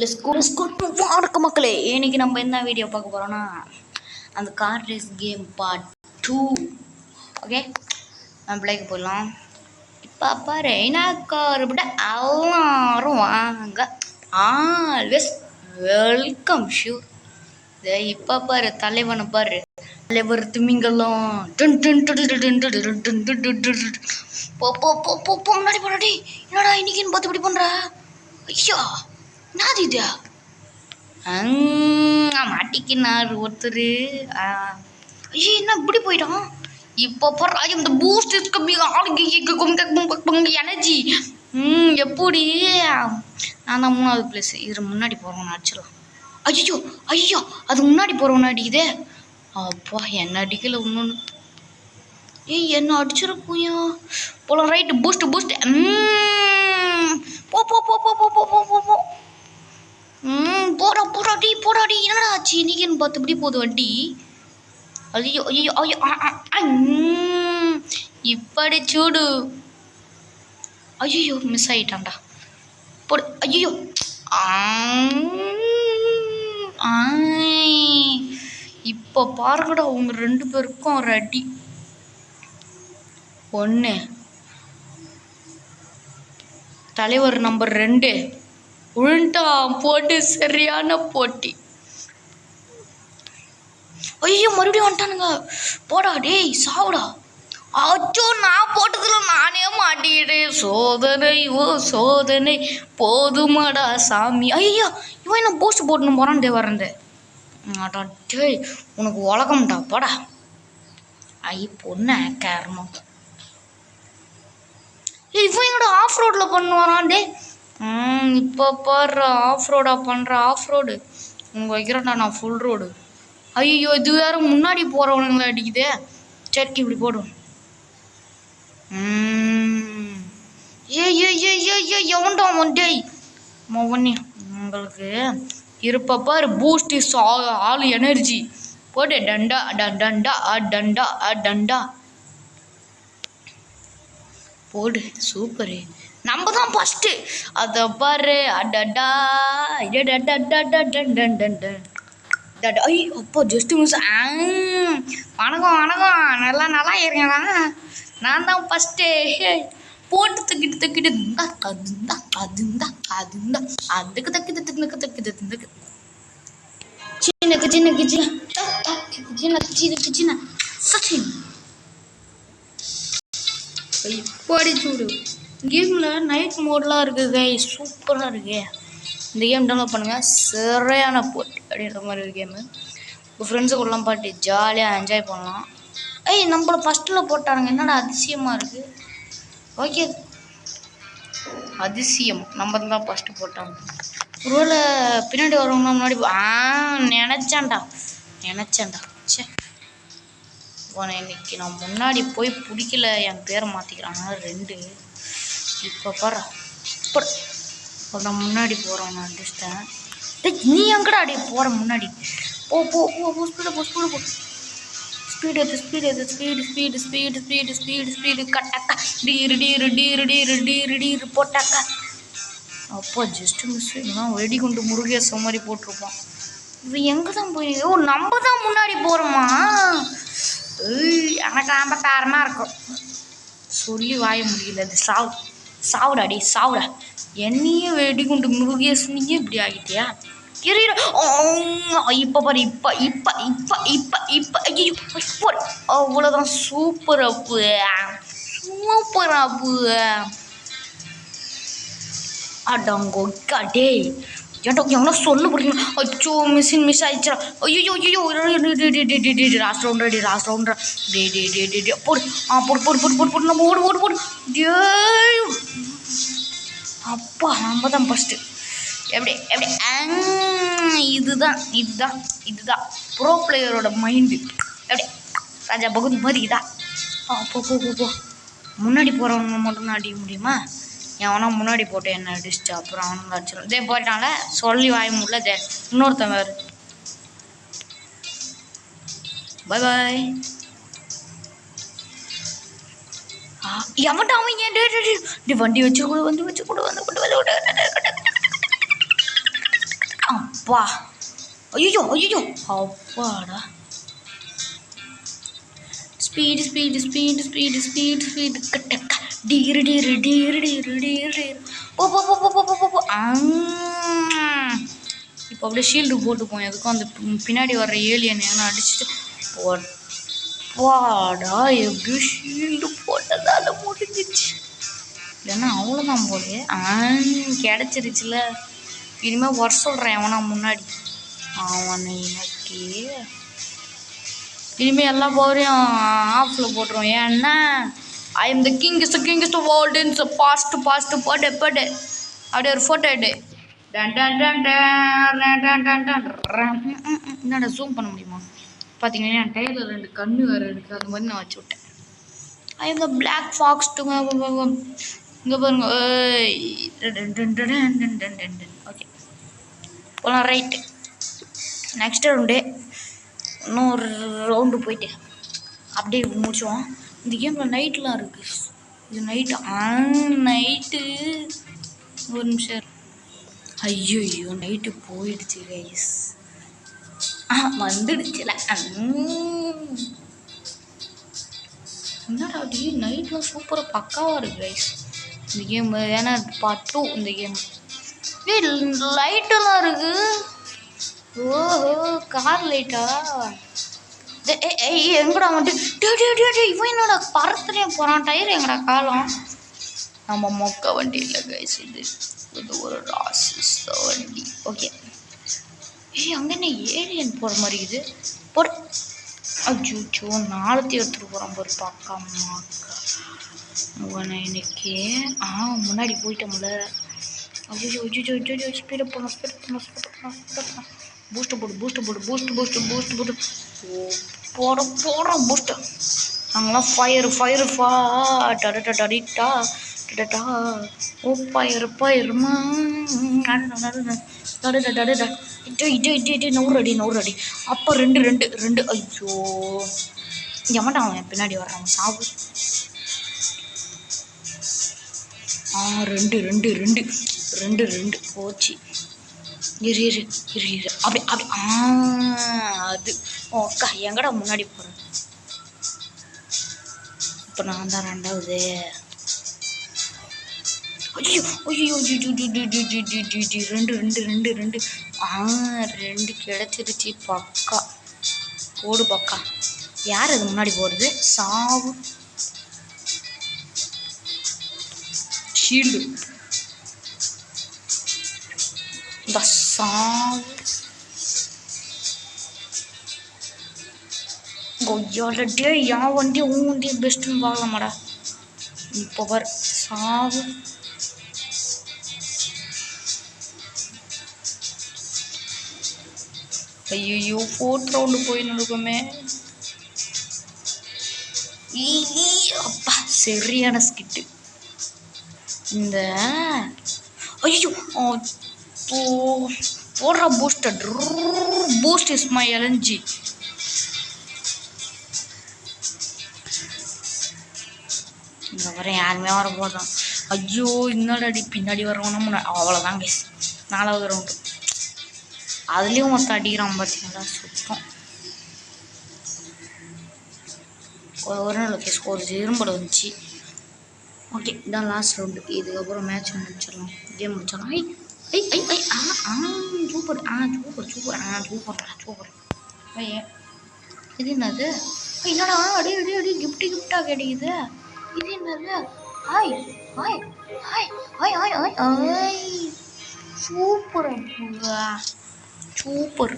Let's go வணக்கம் மக்களே. இன்னைக்கு நம்ம என்ன வீடியோ பார்க்க போகிறோன்னா அந்த car race game part 2. Okay, நம்ம பிள்ளைக்கு போயிடலாம். இப்போ பாரு என்ன கார் விட எல்லாரும் வாங்க, ஆல்வேஸ் வெல்கம் ஷூர். இப்போ பாரு தலைவனை பாரு, தலைவர் திமிங்கெல்லாம் போ முன்னாடி போனாடி. என்னடா இன்னைக்குன்னு பார்த்து இப்படி பண்ணுற? ஐயா என்னது இது? மாட்டிக்கினார் ஒருத்தர். ஐயோ என்ன இப்படி போயிட்டான்? இப்போ போடுறா இந்த பூஸ்ட் கம்மி எனர்ஜி. எப்படி நான் தான் 3வது பிளேஸ். இதில் முன்னாடி போகிறவன் அடிச்சிடலாம். ஐயோ ஐயோ அது முன்னாடி போகிறவன் அடிக்குதே. அப்பா என்ன அடிக்கல இன்னொன்று. என்ன அடிச்சிருப்போயா போலாம். ரைட்டு பூஸ்ட் போ போ போ போ போ போ போ போ போ போடாடி என்னடா ஆச்சு இன்னைக்குன்னு பார்த்து இப்படி போகுது வண்டி. ஐயோ ஐயோ ஐயோ இப்படி சூடு. ஐயோ மிஸ் ஆகிட்டான்டா. போடு. ஐயோ இப்போ பாருங்கடா உங்க 2 பேருக்கும் ஒரு அடி. ஒன்று தலைவர் நம்பர் 2 உள்டா போட்டு சரியான போட்டி. ஐயோ மறுபடியும் வந்துட்டானுங்க. போடா டேய் சாவுடா. அச்சோ நான் போட்டதுல நானே மாட்டிக்கிட்டேன். சோதனை ஓ சோதனை போதுமாடா சாமி. ஐயோ இவன் என்ன போஸ்ட் போட்டுன்னு போறான்டே வரண்டே. டேய் உனக்கு உலகம்டா போடா. ஐ பொண்ணு கேரமம். இவன் என்னோட ஆஃப் ரோடில் பண்ணுவாரான்டே. இப்போ பாரு ஆஃப் ரோடா பண்ணுற. ஆஃப் ரோடு உங்கள் வைக்கிறேன்டா நான் ஃபுல் ரோடு. ஐயோ இது வேறு முன்னாடி போகிறவனுங்களை அடிக்குதே. சரி இப்படி போடும். எவன்டா ஒன்டே மொவனே உங்களுக்கு இருப்ப பாரு. பூஸ்ட் இஸ் ஆல் எனர்ஜி போடு. டண்டா டண்டா டண்டா டண்டா போடு. சூப்பரு நம்ம தான் ஃபஸ்ட்டு. அதை பாரு. அடடா ஐ அப்போ ஜஸ்ட் மிஸ். வணக்கம் நல்லா இருங்களா? நான் தான் ஃபஸ்ட்டு. போட்டு தக்கிட்டு அதுக்கு தக்கிது சின்ன சச்சின் இப்படி சூடு. கேமில் நைட் மோட்லாம் இருக்குது கைஸ், சூப்பராக இருக்கு. இந்த கேம் டவுன்லோட் பண்ணுங்கள். சரியான போட்டு அப்படின்ற மாதிரி ஒரு கேமு. உங்கள் ஃப்ரெண்ட்ஸு கூடலாம் பாட்டு ஜாலியாக என்ஜாய் பண்ணலாம். நம்மளை ஃபஸ்ட்டில் போட்டானுங்க. என்னடா அதிசயமாக இருக்குது. ஓகே அதிசயம் நம்ம தான் ஃபஸ்ட்டு போட்டாங்க. ஒருவேளை பின்னாடி வரவங்க முன்னாடி நினச்சேன்டா சே போன இன்னைக்கு நான் முன்னாடி போய் பிடிக்கல. என் பேரை மாற்றிக்கிறாங்க 2. இப்போ பாரு இப்போ நான் முன்னாடி போகிறேன். நான் அடிச்சிட்டேன். நீ எங்கடா அடி போகிற முன்னாடி? போ ஸ்பீடு கட்டக்கா டீரு போட்டாக்கா. அப்போ ஜஸ்ட் மிஸ். இதெல்லாம் வெடிகுண்டு முருகேச மாதிரி போட்டிருப்போம். இது எங்கே தான் போய் நம்ம தான் முன்னாடி போகிறோமா? எனக்கு ரொம்ப பேரமாக இருக்கும். சொல்லி வாய முடியல. அது சாவுடாடி சாவுடா. என்னையே வெடிகுண்டு முருகேசனையே இப்படி ஆகிட்டியா? இப்போ பாரு. இப்போ அவ்வளோதான். சூப்பர் அப்பு அடங்கோக்கா டேய். எவ்வளோ சொல்லு பிடிக்கணும். அச்சோ மிஸ் ஆயிடுச்சா. ஐயோ லாஸ்ட் ரவுண்டா போடு நம்ம ஓடு. அப்பா நம்ம தான் ஃபஸ்ட்டு. எப்படி இதுதான் ப்ரோ பிளேயரோட மைண்டு. எப்படி ராஜா பகுதி மாதிரி இதா. போ முன்னாடி போகிறவங்க மட்டும்தான் அடிக்க முடியுமா? எவனா முன்னாடி போட்டு என்ன அடிச்சிட்டு அப்புறம் அவனுங்க அடிச்சிடும். போயிட்டால சொல்லி வாய முடியல. இன்னொருத்தன் வேறு. பாய் எவன்டா அவன்? வண்டி வச்சு கூட வந்து அப்பா ஐயோ ஐயோ அப்பாடா speed speed speed speed speed speed கட்டக்கா டீரு டீரு டீரு டீரு டீரு டீரு போ போ போ போ போ போ போ இப்போ அப்படியே ஷீல்டு போட்டுப்போம் எதுக்கும் அந்த பின்னாடி வர்ற ஏலியன் ஏன்னா அடிச்சுட்டு போடா எப்படி ஷீல்டு போட்டதால முடிஞ்சிச்சு இல்லைன்னா அவ்வளோதான் போலே கிடச்சிருச்சுல இனிமேல் வர சொல்கிறேன் அவனா முன்னாடி அவனை எனக்கு இனிமேல் எல்லா பவரையும் ஆஃபில் போட்டுருவோம் ஏன்னா I am the king is the king is the world இன்ஸ் பாஸ்ட்டு பாஸ்ட்டு போட்டு போட்டு அப்படியே ஒரு ஃபோட்டோ எடு என்னடா ஜூம் பண்ண முடியுமா பார்த்தீங்கன்னா என் டைலர் 2 கண்ணு வேறு இருக்குது அது மாதிரி நான் வச்சு விட்டேன் I am the black fox இங்கே பாருங்க ஓகே போகலாம் ரைட்டு நெக்ஸ்ட் ரவுண்டு இன்னொரு ரவுண்டு போயிட்டு அப்படியே முடிச்சோம் இந்த கேமில் நைட்லாம் இருக்குது இது நைட்டு ஒரு நிமிஷம் ஐயோ நைட்டு போயிடுச்சு கைஸ் வந்துடுச்சுல என்னடா அப்படி நைட்லாம் சூப்பராக பக்காவாக இருக்குது கைஸ் இந்த கேம் ஏன்னா பார்ட் 2 இந்த கேம் லைட்டெல்லாம் இருக்குது ஓஹோ கார் லைட்டா எங்கடா வந்துட்டு இவன் என்னோட பறத்துலேயே போகிறான் டயர் எங்கடா காலம் நம்ம மொக்க வண்டி இல்லை கைஸ் இது ஒரு ராசிஸ் வண்டி ஓகே அங்கே என்ன ஏலியன் போகிற மாதிரி இருக்குது போட அச்சோ 4 எடுத்துகிட்டு போகிறான் ஒரு பாக்கா அம்மாக்கா இன்னைக்கு முன்னாடி போயிட்டோம்ல ஐயோ ஸ்பீடப் பண்ண பூஸ்ட் போடு போடுற பூஸ்ட் அங்கெல்லாம் ஃபயரு டடிட்டா ஓ ஃபயருமா நூறு அடி அப்போ ரெண்டு ஐயோ எமட்டா அவன் பின்னாடி வர்றாங்க சாவு ரெண்டு போச்சு இரு அப்படி அது ஓக்கா எங்கடா முன்னாடி போகிறேன் இப்போ நான் தான் 2வது ஐயோ ரெண்டு கிடச்சிருச்சு பக்கா போடு பக்கா யார் அது முன்னாடி போகிறது சாவு ஷீல்டு இந்த சாவு கொய்யாலட்டே என் வண்டி உன் வண்டி பெஸ்ட்டுன்னு பார்க்கலாமாடா இப்போ பார் சாவு ஐயோ 4th ரவுண்டு போய் நடக்குமே அப்பா சரியான ஸ்கிட்டு இந்த ஐயோ போடுற பூஸ்ட் இஸ் மை எலர்ஜி இங்கே வர யாருமே வர போதான் ஐயோ இன்னொரு பின்னாடி வரவனா அவ்வளோதான் கேஸ் 4வது ரவுண்டு அதுலேயும் ஒருத்த அடிக்கிறான் பார்த்தீங்களா சுத்தம் ஒரு நாள் கேஸ் ஒரு இரும்பட வந்துச்சு ஓகே இதான் லாஸ்ட் ரவுண்டு இதுக்கப்புறம் மேட்ச் முடிச்சிடலாம் கேம் முடிச்சிடலாம் சூப்பர் இது என்னது என்னடா அடி கிஃப்டாக கிடைக்குது இது என்னது சூப்பர்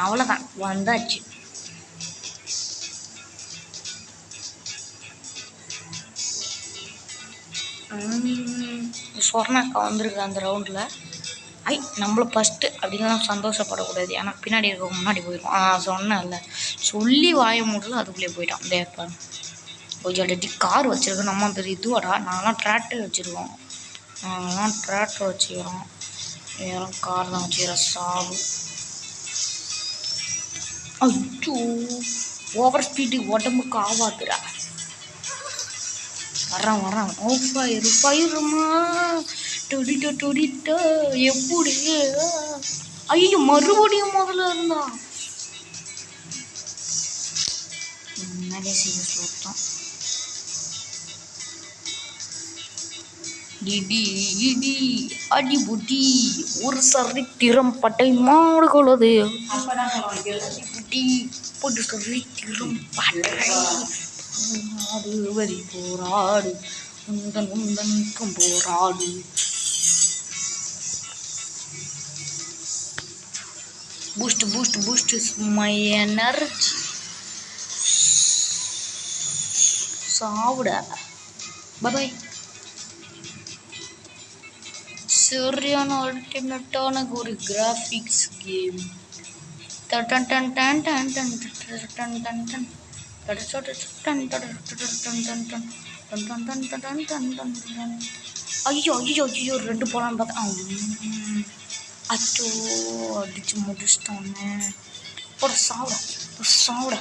அவ்வளோதான் வந்தாச்சு சொர்ணாக்கா வந்திருக்கு அந்த ரவுண்டில் நம்மள ஃபஸ்ட்டு அப்படின்லாம் சந்தோஷப்படக்கூடாது ஏன்னா பின்னாடி இருக்க முன்னாடி போயிடும் சொன்னேன்ல சொல்லி வாய மூடல அதுக்குள்ளே போயிட்டான் தேப்பா கொஞ்சம் கார் வச்சுருக்கோம் நம்ம பெரிய இதுவாடா நாங்களாம் டிராக்டர் வச்சுருக்கோம் வச்சுக்கிறோம் யாரும் கார் தான் வச்சுக்கிறோம் சாவு ஐயோ ஓவர் ஸ்பீடு உடம்புக்கு ஆகாதுடா வர்றான் ஃபயருமா டொடிட்டோ டொடிட்டோ எப்படி ஐயோ மறுபடியும் முதல்ல இருந்தா நிறைய செய்ய சொல்லிட்டோம். இடி இடி அடிபுடி ஒரு சரித்திரம் பட்டை மாடுகளது அடிபுடி ஒரு சரித்திரம் பட்டை மாடு வரி போராடு உந்தன் உந்தனுக்கும் போராடு. Boost boost boost my energy சாப்பிட பாய். சரியான அல்டிமேட்டான ஒரு கிராஃபிக்ஸ் கேம். ஐயோ ஐயோ ஐயோ ரெண்டு போலான்னு பார்த்தா அச்சோ அடிச்சு முடிச்சிட்டோன்னு போட சாப்பிட சாப்பிட.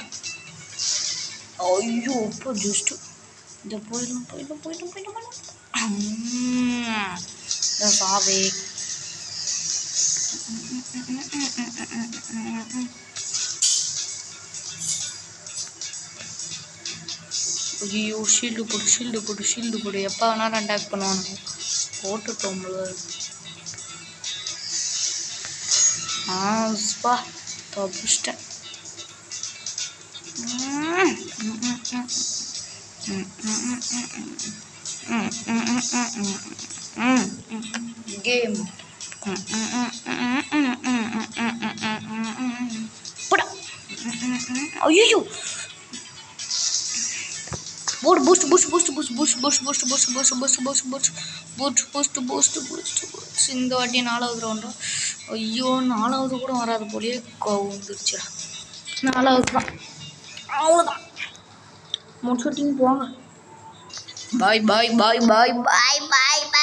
ஐயோ இப்போ ஜஸ்ட்டு இந்த போயிடும் போயிடும் போயிடும் போயிடும் சாவே. ஐயோ ஷீல்டு போடு ஷீல்டு போடு ஷீல்டு போடு. எப்போ வேணாலும் அட்டாக் பண்ணுவானுங்க. போட்டுட்டோம்ல ஸ்பா தப்பிச்சிட்டேன். கேம் ஐயோ போடு boost boost boost boost boost boost boost boost boost boost boost boost boost boost boost boost boost. இந்த வாட்டி 4வது ரவுண்டா? ஐயோ 4வது கூட வராது போலயே வந்துருச்சுடா. 4வது தான் அவ்வளோதான் முடிச்சுட்டிங்க போங்க. பாய் பாய் பாய் பாய் பாய் பாய்.